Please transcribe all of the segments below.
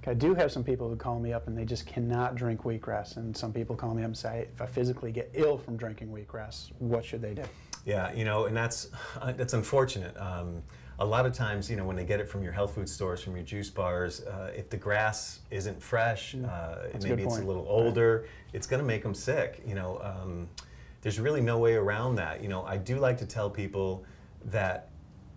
I do have some people who call me up and they just cannot drink wheatgrass, and some people call me up and say, if I physically get ill from drinking wheatgrass, what should they do? Yeah, you know, and that's unfortunate. A lot of times, you know, when they get it from your health food stores, from your juice bars, if the grass isn't fresh, maybe it's a little older, it's going to make them sick. You know, there's really no way around that. You know, I do like to tell people that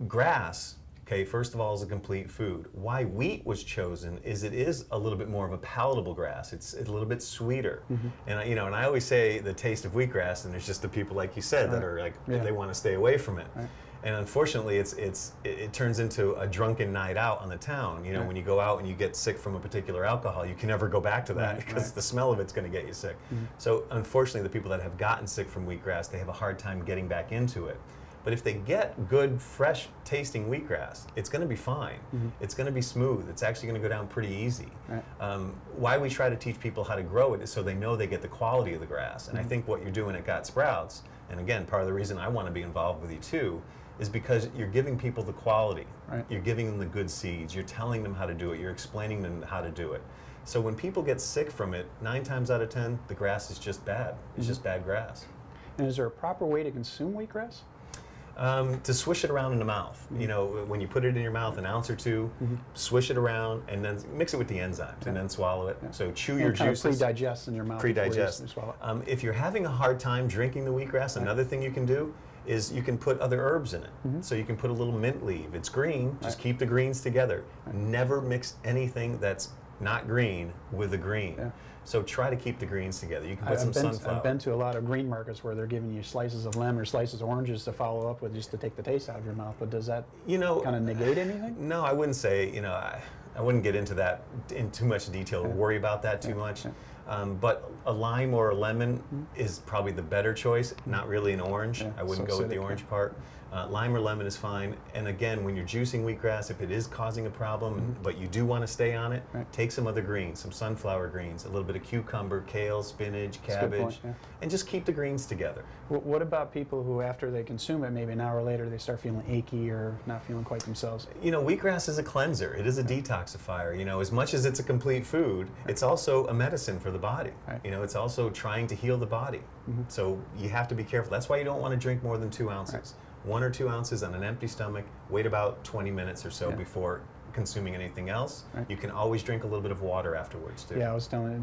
grass, okay, first of all, is a complete food. Why wheat was chosen is it is a little bit more of a palatable grass. It's a little bit sweeter. And you know, and I always say the taste of wheatgrass, and there's just the people like you said that are like they want to stay away from it. And unfortunately, it turns into a drunken night out on the town. You know, when you go out and you get sick from a particular alcohol, you can never go back to that because the smell of it's going to get you sick. So unfortunately, the people that have gotten sick from wheatgrass, they have a hard time getting back into it. But if they get good, fresh tasting wheatgrass, it's going to be fine. It's going to be smooth. It's actually going to go down pretty easy. Why we try to teach people how to grow it is so they know they get the quality of the grass. And I think what you're doing at Got Sprouts, and again, part of the reason I want to be involved with you too, is because you're giving people the quality. You're giving them the good seeds. You're telling them how to do it. You're explaining them how to do it. So when people get sick from it, 9 times out of 10, the grass is just bad. It's just bad grass. And is there a proper way to consume wheatgrass? To swish it around in the mouth. You know, when you put it in your mouth, an ounce or two, swish it around, and then mix it with the enzymes, and then swallow it. So chew your juices. Pre-digest in your mouth. Pre-digest. You swallow it. If you're having a hard time drinking the wheatgrass, another thing you can do is you can put other herbs in it. So you can put a little mint leaf. It's green. Just keep the greens together. Never mix anything that's not green with the green. So try to keep the greens together. You can put some sunflower. I've been to a lot of green markets where they're giving you slices of lemon or slices of oranges to follow up with, just to take the taste out of your mouth. But does that kind of negate anything? No, I wouldn't say. You know, I wouldn't get into that in too much detail or worry about that too much. But a lime or a lemon is probably the better choice, not really an orange. I wouldn't go with the orange part. Lime or lemon is fine. And again, when you're juicing wheatgrass, if it is causing a problem, but you do want to stay on it, take some other greens, some sunflower greens, a little bit of cucumber, kale, spinach, cabbage, and just keep the greens together. What about people who, after they consume it, maybe an hour later, they start feeling achy or not feeling quite themselves? You know, wheatgrass is a cleanser. It is a detoxifier. You know, as much as it's a complete food, it's also a medicine for the body. You know, it's also trying to heal the body. So you have to be careful. That's why you don't want to drink more than 2 ounces. 1 or 2 ounces on an empty stomach. Wait about 20 minutes or so before consuming anything else. You can always drink a little bit of water afterwards too. Yeah,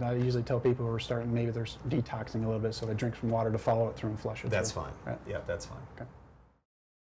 I usually tell people who are starting, maybe they're detoxing a little bit, so they drink some water to follow it through and flush it. That's fine. Yeah, that's fine. Okay.